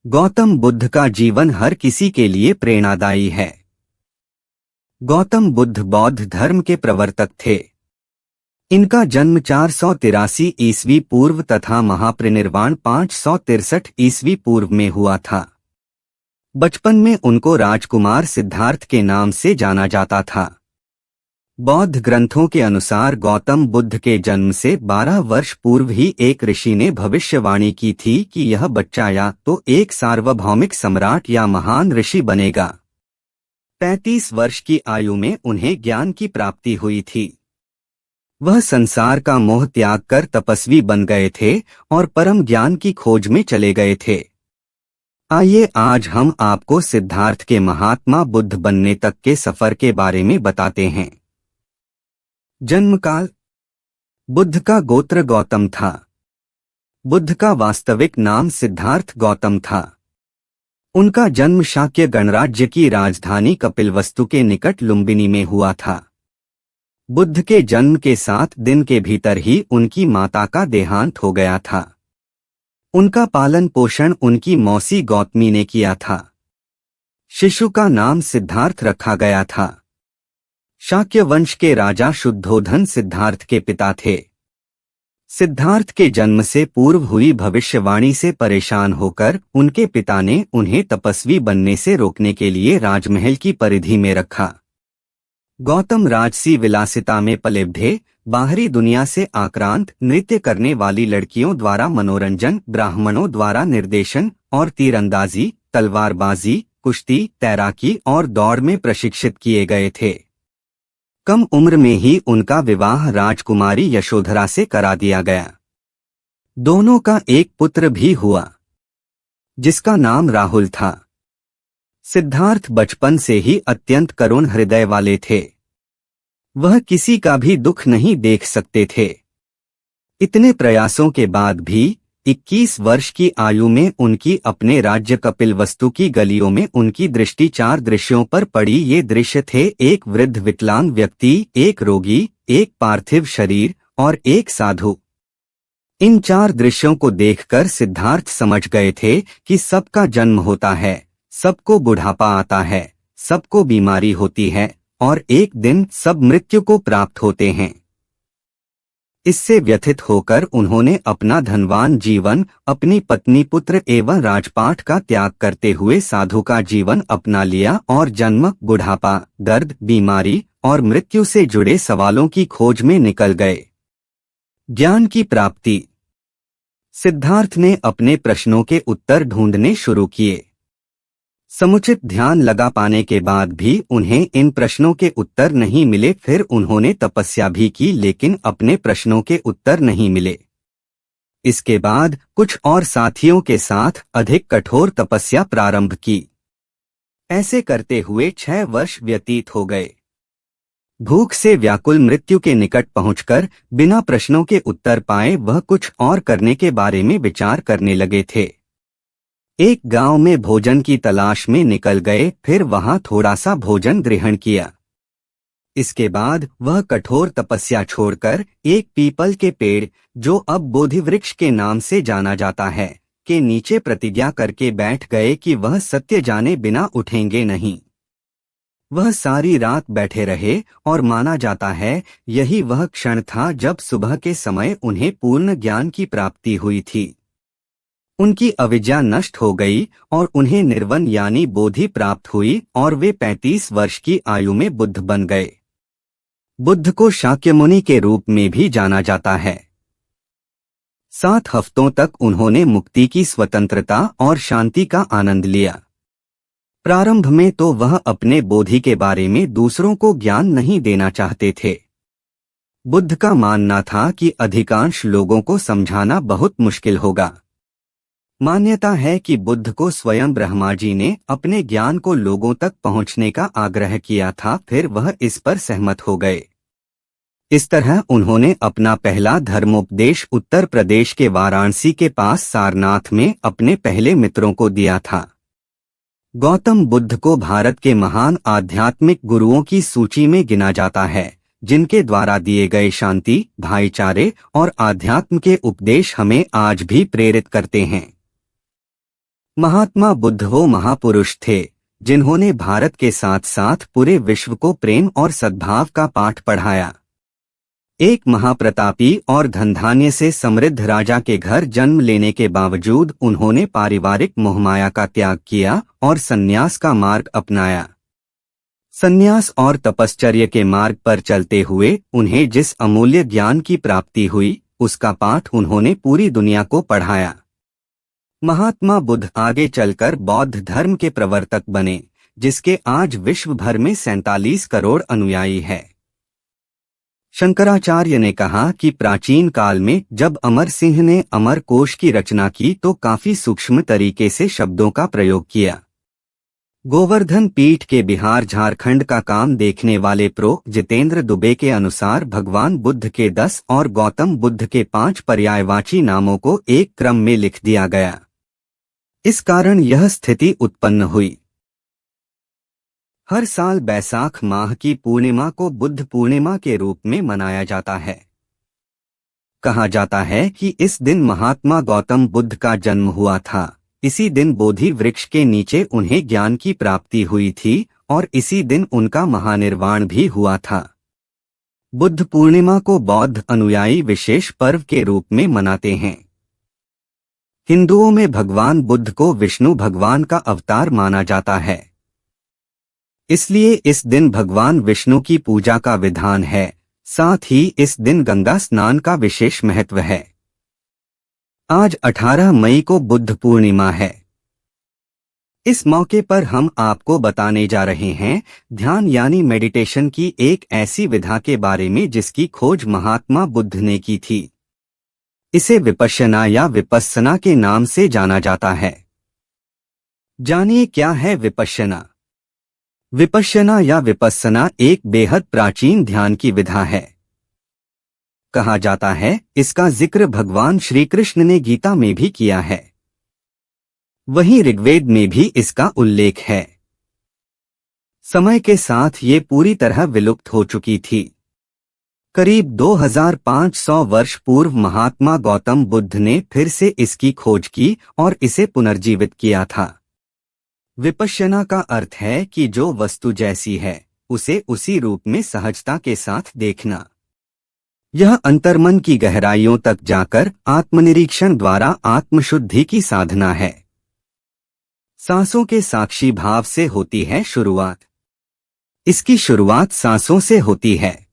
गौतम बुद्ध का जीवन हर किसी के लिए प्रेरणादायी है। गौतम बुद्ध बौद्ध धर्म के प्रवर्तक थे। इनका जन्म 483 ईस्वी पूर्व तथा महापरिनिर्वाण 563 ईस्वी पूर्व में हुआ था। बचपन में उनको राजकुमार सिद्धार्थ के नाम से जाना जाता था। बौद्ध ग्रंथों के अनुसार गौतम बुद्ध के जन्म से 12 वर्ष पूर्व ही एक ऋषि ने भविष्यवाणी की थी कि यह बच्चा या तो एक सार्वभौमिक सम्राट या महान ऋषि बनेगा। 35 वर्ष की आयु में उन्हें ज्ञान की प्राप्ति हुई थी। वह संसार का मोह त्याग कर तपस्वी बन गए थे और परम ज्ञान की खोज में चले गए थे। आइए आज हम आपको सिद्धार्थ के महात्मा बुद्ध बनने तक के सफर के बारे में बताते हैं। जन्मकाल। बुद्ध का गोत्र गौतम था। बुद्ध का वास्तविक नाम सिद्धार्थ गौतम था। उनका जन्म शाक्य गणराज्य की राजधानी कपिलवस्तु के निकट लुम्बिनी में हुआ था। बुद्ध के जन्म के 7 दिन के भीतर ही उनकी माता का देहांत हो गया था। उनका पालन पोषण उनकी मौसी गौतमी ने किया था। शिशु का नाम सिद्धार्थ रखा गया था। शाक्य वंश के राजा शुद्धोधन सिद्धार्थ के पिता थे। सिद्धार्थ के जन्म से पूर्व हुई भविष्यवाणी से परेशान होकर उनके पिता ने उन्हें तपस्वी बनने से रोकने के लिए राजमहल की परिधि में रखा। गौतम राजसी विलासिता में पले बढ़े, बाहरी दुनिया से आक्रांत, नृत्य करने वाली लड़कियों द्वारा मनोरंजन, ब्राह्मणों द्वारा निर्देशन और तीरंदाजी, तलवारबाजी, कुश्ती, तैराकी और दौड़ में प्रशिक्षित किए गए थे। कम उम्र में ही उनका विवाह राजकुमारी यशोधरा से करा दिया गया। दोनों का एक पुत्र भी हुआ, जिसका नाम राहुल था। सिद्धार्थ बचपन से ही अत्यंत करुण हृदय वाले थे। वह किसी का भी दुख नहीं देख सकते थे। इतने प्रयासों के बाद भी 21 वर्ष की आयु में उनकी अपने राज्य कपिलवस्तु की गलियों में उनकी दृष्टि 4 दृश्यों पर पड़ी। ये दृश्य थे एक वृद्ध विकलांग व्यक्ति, एक रोगी, एक पार्थिव शरीर और एक साधु। इन 4 दृश्यों को देखकर सिद्धार्थ समझ गए थे कि सबका जन्म होता है, सबको बुढ़ापा आता है, सबको बीमारी होती है और एक दिन सब मृत्यु को प्राप्त होते हैं। इससे व्यथित होकर उन्होंने अपना धनवान जीवन, अपनी पत्नी, पुत्र एवं राजपाट का त्याग करते हुए साधु का जीवन अपना लिया और जन्म, बुढ़ापा, दर्द, बीमारी और मृत्यु से जुड़े सवालों की खोज में निकल गए। ज्ञान की प्राप्ति। सिद्धार्थ ने अपने प्रश्नों के उत्तर ढूंढने शुरू किए। समुचित ध्यान लगा पाने के बाद भी उन्हें इन प्रश्नों के उत्तर नहीं मिले। फिर उन्होंने तपस्या भी की, लेकिन अपने प्रश्नों के उत्तर नहीं मिले। इसके बाद कुछ और साथियों के साथ अधिक कठोर तपस्या प्रारंभ की। ऐसे करते हुए 6 वर्ष व्यतीत हो गए। भूख से व्याकुल मृत्यु के निकट पहुंचकर बिना प्रश्नों के उत्तर पाए वह कुछ और करने के बारे में विचार करने लगे थे। एक गांव में भोजन की तलाश में निकल गए, फिर वहां थोड़ा सा भोजन ग्रहण किया। इसके बाद वह कठोर तपस्या छोड़कर एक पीपल के पेड़, जो अब बोधि वृक्ष के नाम से जाना जाता है, के नीचे प्रतिज्ञा करके बैठ गए कि वह सत्य जाने बिना उठेंगे नहीं। वह सारी रात बैठे रहे और माना जाता है यही वह क्षण था जब सुबह के समय उन्हें पूर्ण ज्ञान की प्राप्ति हुई थी। उनकी अविद्या नष्ट हो गई और उन्हें निर्वाण यानी बोधि प्राप्त हुई और वे 35 वर्ष की आयु में बुद्ध बन गए। बुद्ध को शाक्य मुनि के रूप में भी जाना जाता है। 7 हफ्तों तक उन्होंने मुक्ति की स्वतंत्रता और शांति का आनंद लिया। प्रारंभ में तो वह अपने बोधि के बारे में दूसरों को ज्ञान नहीं देना चाहते थे। बुद्ध का मानना था कि अधिकांश लोगों को समझाना बहुत मुश्किल होगा। मान्यता है कि बुद्ध को स्वयं ब्रह्मा जी ने अपने ज्ञान को लोगों तक पहुंचने का आग्रह किया था, फिर वह इस पर सहमत हो गए। इस तरह उन्होंने अपना पहला धर्मोपदेश उत्तर प्रदेश के वाराणसी के पास सारनाथ में अपने पहले मित्रों को दिया था। गौतम बुद्ध को भारत के महान आध्यात्मिक गुरुओं की सूची में गिना जाता है, जिनके द्वारा दिए गए शांति, भाईचारे और आध्यात्म के उपदेश हमें आज भी प्रेरित करते हैं। महात्मा बुद्ध वो महापुरुष थे जिन्होंने भारत के साथ साथ पूरे विश्व को प्रेम और सद्भाव का पाठ पढ़ाया। एक महाप्रतापी और धनधान्य से समृद्ध राजा के घर जन्म लेने के बावजूद उन्होंने पारिवारिक मोहमाया का त्याग किया और संन्यास का मार्ग अपनाया। संन्यास और तपश्चर्य के मार्ग पर चलते हुए उन्हें जिस अमूल्य ज्ञान की प्राप्ति हुई उसका पाठ उन्होंने पूरी दुनिया को पढ़ाया। महात्मा बुद्ध आगे चलकर बौद्ध धर्म के प्रवर्तक बने, जिसके आज विश्व भर में 47 करोड़ अनुयायी है। शंकराचार्य ने कहा कि प्राचीन काल में जब अमर सिंह ने अमर कोश की रचना की तो काफी सूक्ष्म तरीके से शब्दों का प्रयोग किया। गोवर्धन पीठ के बिहार झारखंड का काम देखने वाले प्रो जितेंद्र दुबे के अनुसार भगवान बुद्ध के 10 और गौतम बुद्ध के 5 पर्यायवाची नामों को एक क्रम में लिख दिया गया। इस कारण यह स्थिति उत्पन्न हुई। हर साल बैसाख माह की पूर्णिमा को बुद्ध पूर्णिमा के रूप में मनाया जाता है। कहा जाता है कि इस दिन महात्मा गौतम बुद्ध का जन्म हुआ था। इसी दिन बोधि वृक्ष के नीचे उन्हें ज्ञान की प्राप्ति हुई थी और इसी दिन उनका महानिर्वाण भी हुआ था। बुद्ध पूर्णिमा को बौद्ध अनुयायी विशेष पर्व के रूप में मनाते हैं। हिंदुओं में भगवान बुद्ध को विष्णु भगवान का अवतार माना जाता है, इसलिए इस दिन भगवान विष्णु की पूजा का विधान है। साथ ही इस दिन गंगा स्नान का विशेष महत्व है। आज 18 मई को बुद्ध पूर्णिमा है। इस मौके पर हम आपको बताने जा रहे हैं ध्यान यानी मेडिटेशन की एक ऐसी विधा के बारे में जिसकी खोज महात्मा बुद्ध ने की थी। इसे विपश्यना या विपस्सना के नाम से जाना जाता है। जानिए क्या है विपश्यना। विपश्यना या विपस्सना एक बेहद प्राचीन ध्यान की विधा है। कहा जाता है इसका जिक्र भगवान श्री कृष्ण ने गीता में भी किया है। वहीं ऋग्वेद में भी इसका उल्लेख है। समय के साथ ये पूरी तरह विलुप्त हो चुकी थी। करीब 2500 वर्ष पूर्व महात्मा गौतम बुद्ध ने फिर से इसकी खोज की और इसे पुनर्जीवित किया था। विपश्यना का अर्थ है कि जो वस्तु जैसी है उसे उसी रूप में सहजता के साथ देखना। यह अंतर्मन की गहराइयों तक जाकर आत्मनिरीक्षण द्वारा आत्मशुद्धि की साधना है। सांसों के साक्षी भाव से होती है शुरुआत। इसकी शुरुआत सांसों से होती है।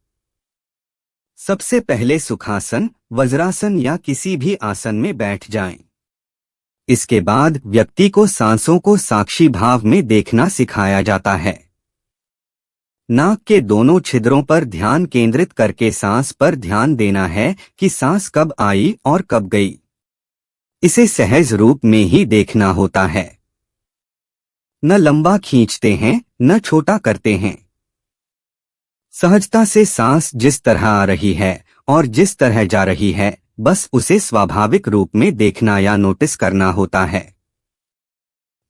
सबसे पहले सुखासन, वज्रासन या किसी भी आसन में बैठ जाएं। इसके बाद व्यक्ति को सांसों को साक्षी भाव में देखना सिखाया जाता है। नाक के दोनों छिद्रों पर ध्यान केंद्रित करके सांस पर ध्यान देना है कि सांस कब आई और कब गई। इसे सहज रूप में ही देखना होता है। न लंबा खींचते हैं न छोटा करते हैं। सहजता से सांस जिस तरह आ रही है और जिस तरह जा रही है बस उसे स्वाभाविक रूप में देखना या नोटिस करना होता है।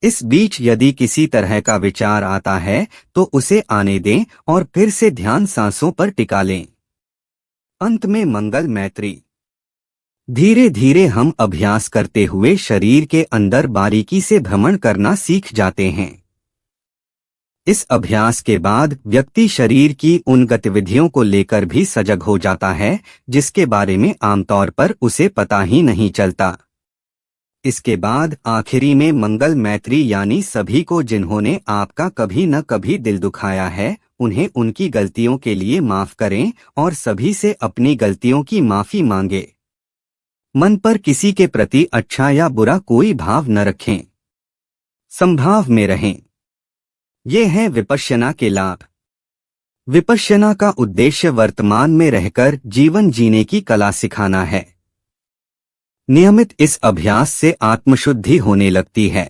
इस बीच यदि किसी तरह का विचार आता है तो उसे आने दें और फिर से ध्यान सांसों पर टिका लें। अंत में मंगल मैत्री। धीरे धीरे हम अभ्यास करते हुए शरीर के अंदर बारीकी से भ्रमण करना सीख जाते हैं। इस अभ्यास के बाद व्यक्ति शरीर की उन गतिविधियों को लेकर भी सजग हो जाता है जिसके बारे में आमतौर पर उसे पता ही नहीं चलता। इसके बाद आखिरी में मंगल मैत्री यानी सभी को जिन्होंने आपका कभी न कभी दिल दुखाया है उन्हें उनकी गलतियों के लिए माफ करें और सभी से अपनी गलतियों की माफी मांगे। मन पर किसी के प्रति अच्छा या बुरा कोई भाव न रखें। संभाव में रहें। ये हैं विपश्यना के लाभ। विपश्यना का उद्देश्य वर्तमान में रहकर जीवन जीने की कला सिखाना है। नियमित इस अभ्यास से आत्मशुद्धि होने लगती है।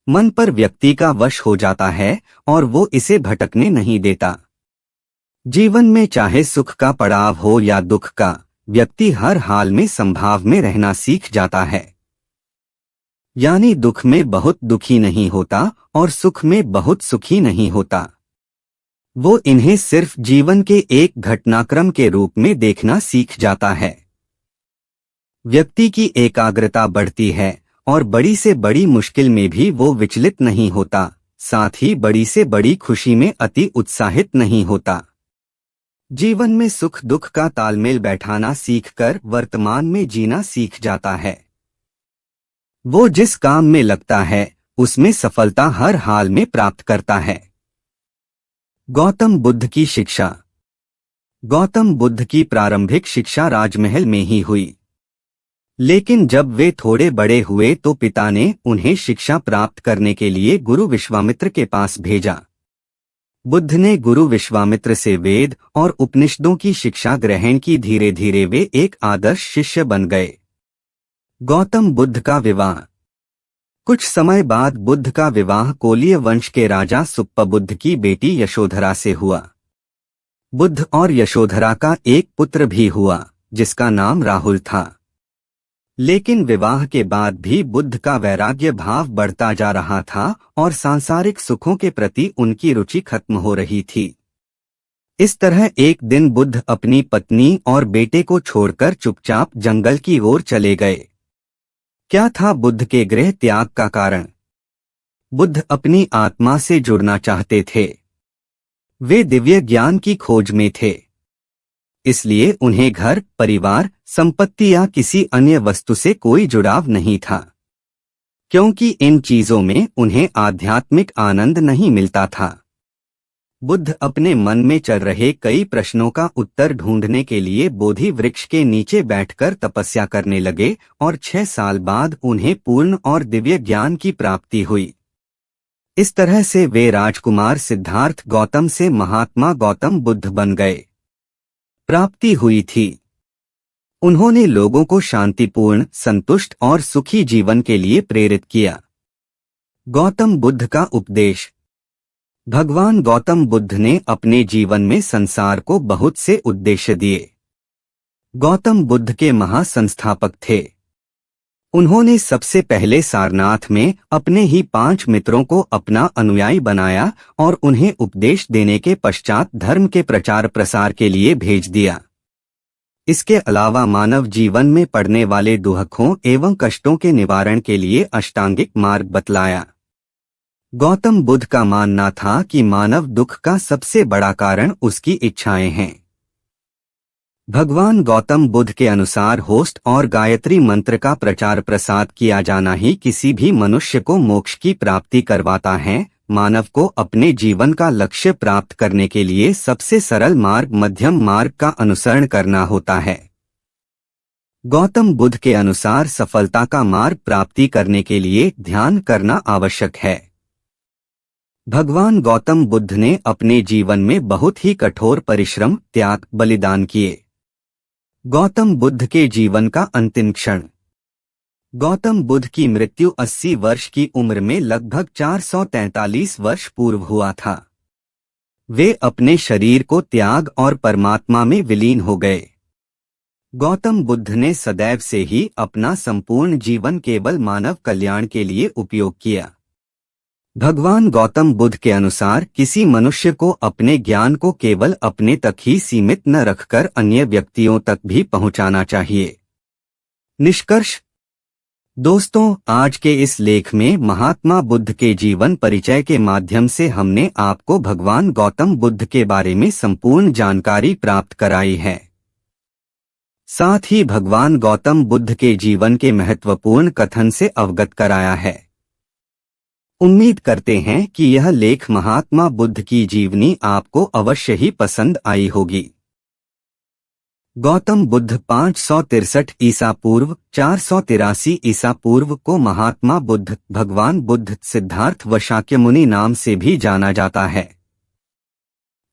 मन पर व्यक्ति का वश हो जाता है और वो इसे भटकने नहीं देता। जीवन में चाहे सुख का पड़ाव हो या दुख का, व्यक्ति हर हाल में संभाव में रहना सीख जाता है। यानी दुख में बहुत दुखी नहीं होता और सुख में बहुत सुखी नहीं होता। वो इन्हें सिर्फ जीवन के एक घटनाक्रम के रूप में देखना सीख जाता है। व्यक्ति की एकाग्रता बढ़ती है और बड़ी से बड़ी मुश्किल में भी वो विचलित नहीं होता, साथ ही बड़ी से बड़ी खुशी में अति उत्साहित नहीं होता। जीवन में सुख दुख का तालमेल बैठाना सीखकर वर्तमान में जीना सीख जाता है। वो जिस काम में लगता है उसमें सफलता हर हाल में प्राप्त करता है। गौतम बुद्ध की शिक्षा। गौतम बुद्ध की प्रारंभिक शिक्षा राजमहल में ही हुई, लेकिन जब वे थोड़े बड़े हुए तो पिता ने उन्हें शिक्षा प्राप्त करने के लिए गुरु विश्वामित्र के पास भेजा। बुद्ध ने गुरु विश्वामित्र से वेद और उपनिषदों की शिक्षा ग्रहण की। धीरे धीरे वे एक आदर्श शिष्य बन गए। गौतम बुद्ध का विवाह। कुछ समय बाद बुद्ध का विवाह कोलीय वंश के राजा सुप्पबुद्ध की बेटी यशोधरा से हुआ। बुद्ध और यशोधरा का एक पुत्र भी हुआ जिसका नाम राहुल था। लेकिन विवाह के बाद भी बुद्ध का वैराग्य भाव बढ़ता जा रहा था और सांसारिक सुखों के प्रति उनकी रुचि खत्म हो रही थी। इस तरह एक दिन बुद्ध अपनी पत्नी और बेटे को छोड़कर चुपचाप जंगल की ओर चले गए। क्या था बुद्ध के गृह त्याग का कारण? बुद्ध अपनी आत्मा से जुड़ना चाहते थे। वे दिव्य ज्ञान की खोज में थे, इसलिए उन्हें घर, परिवार, संपत्ति या किसी अन्य वस्तु से कोई जुड़ाव नहीं था, क्योंकि इन चीजों में उन्हें आध्यात्मिक आनंद नहीं मिलता था। बुद्ध अपने मन में चल रहे कई प्रश्नों का उत्तर ढूंढने के लिए बोधि वृक्ष के नीचे बैठकर तपस्या करने लगे और 6 साल बाद उन्हें पूर्ण और दिव्य ज्ञान की प्राप्ति हुई। इस तरह से वे राजकुमार सिद्धार्थ गौतम से महात्मा गौतम बुद्ध बन गए। प्राप्ति हुई थी। उन्होंने लोगों को शांतिपूर्ण, संतुष्ट और सुखी जीवन के लिए प्रेरित किया। गौतम बुद्ध का उपदेश। भगवान गौतम बुद्ध ने अपने जीवन में संसार को बहुत से उद्देश्य दिए। गौतम बुद्ध के महासंस्थापक थे। उन्होंने सबसे पहले सारनाथ में अपने ही 5 मित्रों को अपना अनुयायी बनाया और उन्हें उपदेश देने के पश्चात धर्म के प्रचार प्रसार के लिए भेज दिया। इसके अलावा मानव जीवन में पड़ने वाले दुखों एवं कष्टों के निवारण के लिए अष्टांगिक मार्ग बतलाया। गौतम बुद्ध का मानना था कि मानव दुख का सबसे बड़ा कारण उसकी इच्छाएं हैं। भगवान गौतम बुद्ध के अनुसार होस्ट और गायत्री मंत्र का प्रचार प्रसार किया जाना ही किसी भी मनुष्य को मोक्ष की प्राप्ति करवाता है। मानव को अपने जीवन का लक्ष्य प्राप्त करने के लिए सबसे सरल मार्ग मध्यम मार्ग का अनुसरण करना होता है। गौतम बुद्ध के अनुसार सफलता का मार्ग प्राप्ति करने के लिए ध्यान करना आवश्यक है। भगवान गौतम बुद्ध ने अपने जीवन में बहुत ही कठोर परिश्रम, त्याग, बलिदान किए। गौतम बुद्ध के जीवन का अंतिम क्षण। गौतम बुद्ध की मृत्यु 80 वर्ष की उम्र में लगभग 443 वर्ष पूर्व हुआ था। वे अपने शरीर को त्याग और परमात्मा में विलीन हो गए। गौतम बुद्ध ने सदैव से ही अपना संपूर्ण जीवन केवल मानव कल्याण के लिए उपयोग किया। भगवान गौतम बुद्ध के अनुसार किसी मनुष्य को अपने ज्ञान को केवल अपने तक ही सीमित न रखकर अन्य व्यक्तियों तक भी पहुंचाना चाहिए। निष्कर्ष। दोस्तों, आज के इस लेख में महात्मा बुद्ध के जीवन परिचय के माध्यम से हमने आपको भगवान गौतम बुद्ध के बारे में संपूर्ण जानकारी प्राप्त कराई है। साथ ही भगवान गौतम बुद्ध के जीवन के महत्वपूर्ण कथन से अवगत कराया है। उम्मीद करते हैं कि यह लेख महात्मा बुद्ध की जीवनी आपको अवश्य ही पसंद आई होगी। गौतम बुद्ध 563 ईसा पूर्व 483 ईसा पूर्व को महात्मा बुद्ध, भगवान बुद्ध, सिद्धार्थ व शाक्यमुनि नाम से भी जाना जाता है।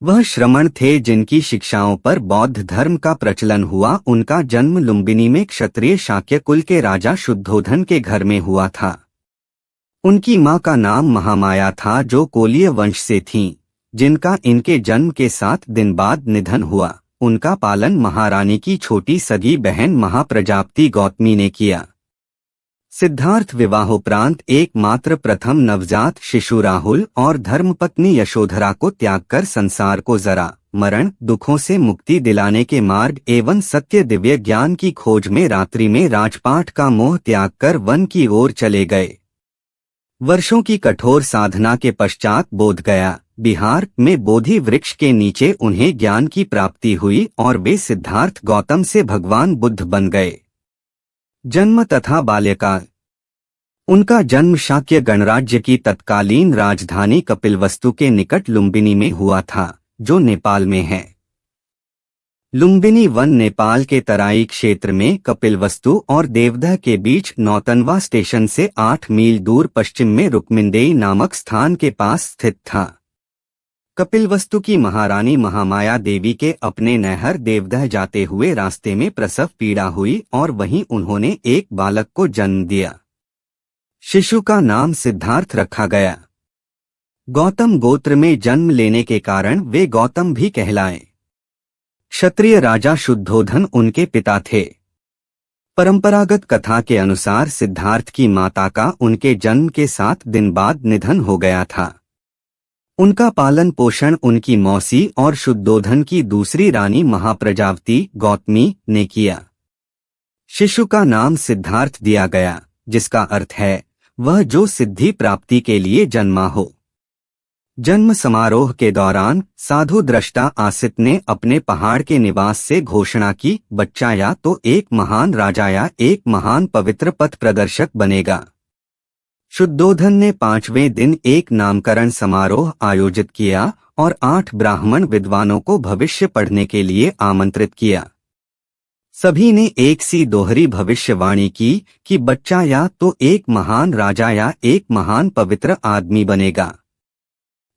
वह श्रमण थे जिनकी शिक्षाओं पर बौद्ध धर्म का प्रचलन हुआ। उनका जन्म लुम्बिनी में क्षत्रिय शाक्य कुल के राजा शुद्धोधन के घर में हुआ था। उनकी मां का नाम महामाया था जो कोलीय वंश से थीं, जिनका इनके जन्म के 7 दिन बाद निधन हुआ। उनका पालन महारानी की छोटी सगी बहन महाप्रजापति गौतमी ने किया। सिद्धार्थ विवाहोपरांत एकमात्र प्रथम नवजात शिशु राहुल और धर्मपत्नी यशोधरा को त्याग कर संसार को जरा मरण दुखों से मुक्ति दिलाने के मार्ग एवं सत्य दिव्य ज्ञान की खोज में रात्रि में राजपाट का मोह त्याग कर वन की ओर चले गए। वर्षों की कठोर साधना के पश्चात बोध गया बिहार में बोधि वृक्ष के नीचे उन्हें ज्ञान की प्राप्ति हुई और वे सिद्धार्थ गौतम से भगवान बुद्ध बन गए। जन्म तथा बाल्यकाल। उनका जन्म शाक्य गणराज्य की तत्कालीन राजधानी कपिलवस्तु के निकट लुम्बिनी में हुआ था, जो नेपाल में है। लुम्बिनी वन नेपाल के तराई क्षेत्र में कपिलवस्तु और देवदह के बीच नौतनवा स्टेशन से 8 मील दूर पश्चिम में रुक्मिंदेई नामक स्थान के पास स्थित था। कपिलवस्तु की महारानी महामाया देवी के अपने नहर देवदह जाते हुए रास्ते में प्रसव पीड़ा हुई और वहीं उन्होंने एक बालक को जन्म दिया। शिशु का नाम सिद्धार्थ रखा गया। गौतम गोत्र में जन्म लेने के कारण वे गौतम भी कहलाए। क्षत्रिय राजा शुद्धोधन उनके पिता थे। परंपरागत कथा के अनुसार सिद्धार्थ की माता का उनके जन्म के 7 दिन बाद निधन हो गया था। उनका पालन पोषण उनकी मौसी और शुद्धोधन की दूसरी रानी महाप्रजावती गौतमी ने किया। शिशु का नाम सिद्धार्थ दिया गया, जिसका अर्थ है वह जो सिद्धि प्राप्ति के लिए जन्मा हो। जन्म समारोह के दौरान साधु दृष्टा आसित ने अपने पहाड़ के निवास से घोषणा की, बच्चा या तो एक महान राजा या एक महान पवित्र पथ प्रदर्शक बनेगा। शुद्धोधन ने 5वें दिन एक नामकरण समारोह आयोजित किया और 8 ब्राह्मण विद्वानों को भविष्य पढ़ने के लिए आमंत्रित किया। सभी ने एक सी दोहरी भविष्यवाणी की कि बच्चा या तो एक महान राजा या एक महान पवित्र आदमी बनेगा।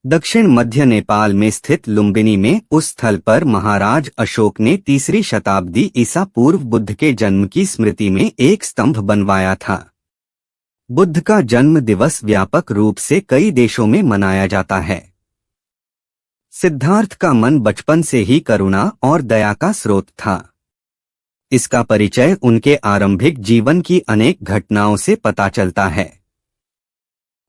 दक्षिण मध्य नेपाल में स्थित लुम्बिनी में उस स्थल पर महाराज अशोक ने 3री शताब्दी ईसा पूर्व बुद्ध के जन्म की स्मृति में एक स्तंभ बनवाया था। बुद्ध का जन्म दिवस व्यापक रूप से कई देशों में मनाया जाता है। सिद्धार्थ का मन बचपन से ही करुणा और दया का स्रोत था। इसका परिचय उनके आरंभिक जीवन की अनेक घटनाओं से पता चलता है।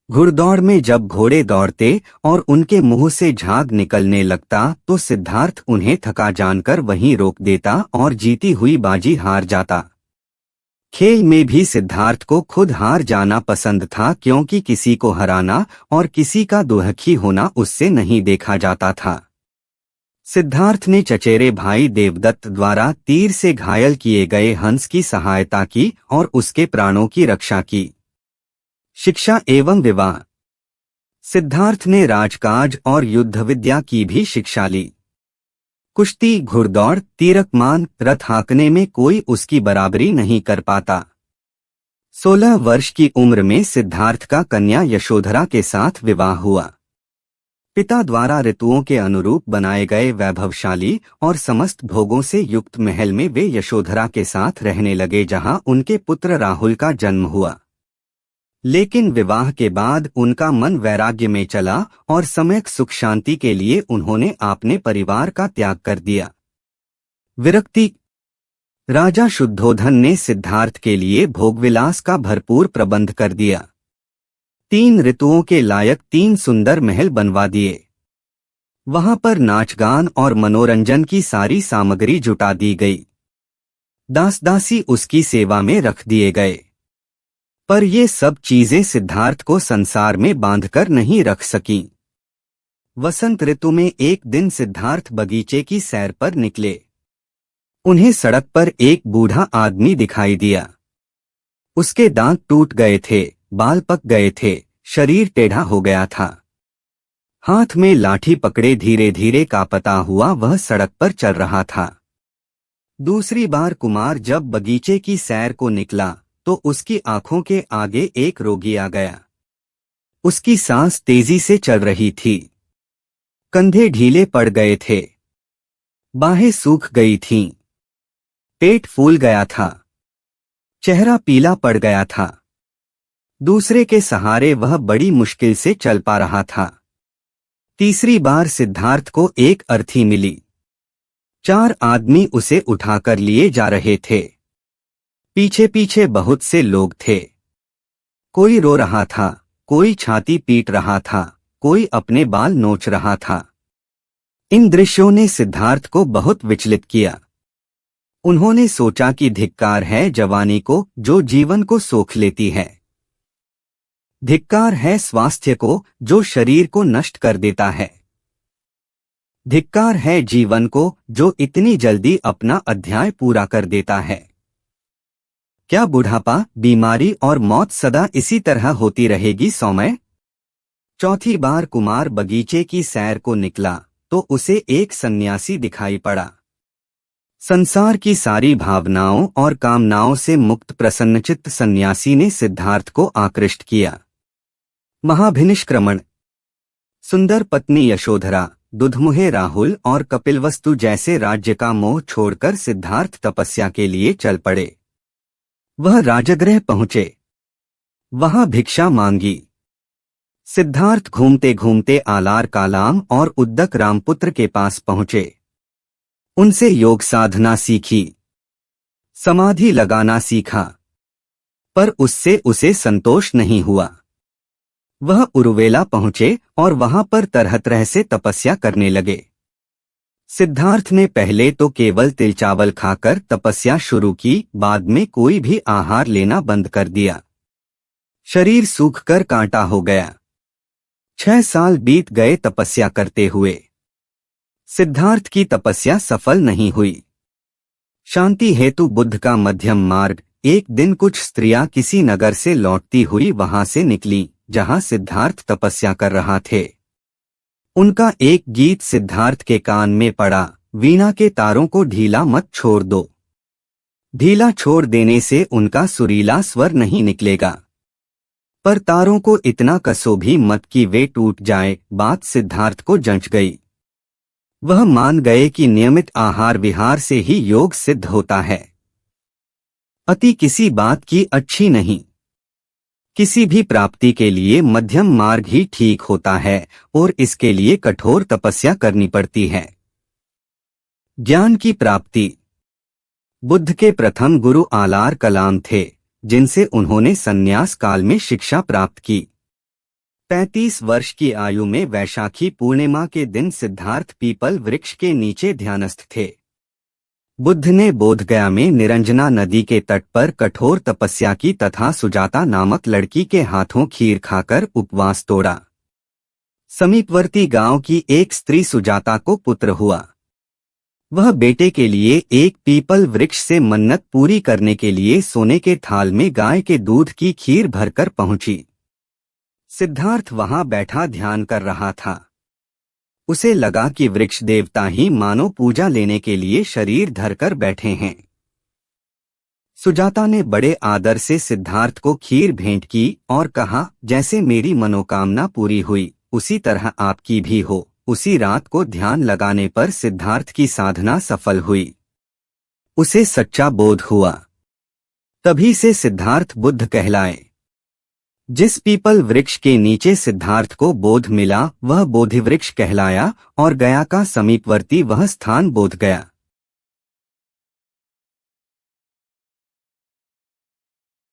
घुड़दौड़ में जब घोड़े दौड़ते और उनके मुंह से झाग निकलने लगता तो सिद्धार्थ उन्हें थका जानकर वहीं रोक देता और जीती हुई बाजी हार जाता। खेल में भी सिद्धार्थ को खुद हार जाना पसंद था, क्योंकि किसी को हराना और किसी का दुखी होना उससे नहीं देखा जाता था। सिद्धार्थ ने चचेरे भाई देवदत्त द्वारा तीर से घायल किए गए हंस की सहायता की और उसके प्राणों की रक्षा की। शिक्षा एवं विवाह। सिद्धार्थ ने राजकाज और युद्ध विद्या की भी शिक्षा ली। कुश्ती, घुड़दौड़, तीरकमान, रथ हाँकने में कोई उसकी बराबरी नहीं कर पाता। 16 वर्ष की उम्र में सिद्धार्थ का कन्या यशोधरा के साथ विवाह हुआ। पिता द्वारा ऋतुओं के अनुरूप बनाए गए वैभवशाली और समस्त भोगों से युक्त महल में वे यशोधरा के साथ रहने लगे, जहां उनके पुत्र राहुल का जन्म हुआ। लेकिन विवाह के बाद उनका मन वैराग्य में चला और सम्यक सुख शांति के लिए उन्होंने अपने परिवार का त्याग कर दिया। विरक्ति। राजा शुद्धोधन ने सिद्धार्थ के लिए भोगविलास का भरपूर प्रबंध कर दिया। 3 ऋतुओं के लायक 3 सुंदर महल बनवा दिए। वहां पर नाचगान और मनोरंजन की सारी सामग्री जुटा दी गई। दास दासी उसकी सेवा में रख दिए गए। पर ये सब चीजें सिद्धार्थ को संसार में बांधकर नहीं रख सकीं। वसंत ऋतु में एक दिन सिद्धार्थ बगीचे की सैर पर निकले। उन्हें सड़क पर एक बूढ़ा आदमी दिखाई दिया। उसके दांत टूट गए थे, बाल पक गए थे, शरीर टेढ़ा हो गया था। हाथ में लाठी पकड़े धीरे धीरे कांपता हुआ वह सड़क पर चल रहा था। दूसरी बार कुमार जब बगीचे की सैर को निकला तो उसकी आंखों के आगे एक रोगी आ गया। उसकी सांस तेजी से चल रही थी। कंधे ढीले पड़ गए थे। बाहें सूख गई थीं। पेट फूल गया था। चेहरा पीला पड़ गया था। दूसरे के सहारे वह बड़ी मुश्किल से चल पा रहा था। तीसरी बार सिद्धार्थ को एक अर्थी मिली। 4 आदमी उसे उठाकर लिए जा रहे थे। पीछे पीछे बहुत से लोग थे। कोई रो रहा था, कोई छाती पीट रहा था, कोई अपने बाल नोच रहा था। इन दृश्यों ने सिद्धार्थ को बहुत विचलित किया। उन्होंने सोचा कि धिक्कार है जवानी को जो जीवन को सोख लेती है। धिक्कार है स्वास्थ्य को जो शरीर को नष्ट कर देता है। धिक्कार है जीवन को जो इतनी जल्दी अपना अध्याय पूरा कर देता है। क्या बुढ़ापा, बीमारी और मौत सदा इसी तरह होती रहेगी सौम्य? चौथी बार कुमार बगीचे की सैर को निकला तो उसे एक सन्यासी दिखाई पड़ा। संसार की सारी भावनाओं और कामनाओं से मुक्त प्रसन्नचित्त सन्यासी ने सिद्धार्थ को आकृष्ट किया। महाभिनिष्क्रमण, सुंदर पत्नी यशोधरा, दुधमुहे राहुल और कपिलवस्तु जैसे राज्य का मोह छोड़कर सिद्धार्थ तपस्या के लिए चल पड़े। वह राजगृह पहुंचे, वहां भिक्षा मांगी। सिद्धार्थ घूमते घूमते आलार कालाम और उद्दक रामपुत्र के पास पहुंचे। उनसे योग साधना सीखी, समाधि लगाना सीखा, पर उससे उसे संतोष नहीं हुआ। वह उरुवेला पहुंचे और वहां पर तरह तरह से तपस्या करने लगे। सिद्धार्थ ने पहले तो केवल तिल चावल खाकर तपस्या शुरू की, बाद में कोई भी आहार लेना बंद कर दिया। शरीर सूखकर कांटा हो गया। 6 साल बीत गए तपस्या करते हुए। सिद्धार्थ की तपस्या सफल नहीं हुई। शांति हेतु बुद्ध का मध्यम मार्ग। एक दिन कुछ स्त्रियां किसी नगर से लौटती हुई वहां से निकली जहां सिद्धार्थ तपस्या कर रहा थे। उनका एक गीत सिद्धार्थ के कान में पड़ा, वीणा के तारों को ढीला मत छोड़ दो। ढीला छोड़ देने से उनका सुरीला स्वर नहीं निकलेगा, पर तारों को इतना कसो भी मत कि वे टूट जाए। बात सिद्धार्थ को जंच गई। वह मान गए कि नियमित आहार विहार से ही योग सिद्ध होता है। अति किसी बात की अच्छी नहीं। किसी भी प्राप्ति के लिए मध्यम मार्ग ही ठीक होता है और इसके लिए कठोर तपस्या करनी पड़ती है। ज्ञान की प्राप्ति। बुद्ध के प्रथम गुरु आलार कलाम थे, जिनसे उन्होंने संन्यास काल में शिक्षा प्राप्त की। 35 वर्ष की आयु में वैशाखी पूर्णिमा के दिन सिद्धार्थ पीपल वृक्ष के नीचे ध्यानस्थ थे। बुद्ध ने बोधगया में निरंजना नदी के तट पर कठोर तपस्या की तथा सुजाता नामक लड़की के हाथों खीर खाकर उपवास तोड़ा। समीपवर्ती गांव की एक स्त्री सुजाता को पुत्र हुआ। वह बेटे के लिए एक पीपल वृक्ष से मन्नत पूरी करने के लिए सोने के थाल में गाय के दूध की खीर भरकर पहुंची। सिद्धार्थ वहां बैठा ध्यान कर रहा था। उसे लगा कि वृक्ष देवता ही मानो पूजा लेने के लिए शरीर धरकर बैठे हैं। सुजाता ने बड़े आदर से सिद्धार्थ को खीर भेंट की और कहा, जैसे मेरी मनोकामना पूरी हुई उसी तरह आपकी भी हो। उसी रात को ध्यान लगाने पर सिद्धार्थ की साधना सफल हुई। उसे सच्चा बोध हुआ। तभी से सिद्धार्थ बुद्ध कहलाए। जिस पीपल वृक्ष के नीचे सिद्धार्थ को बोध मिला वह बोधिवृक्ष कहलाया और गया का समीपवर्ती वह स्थान बोधगया।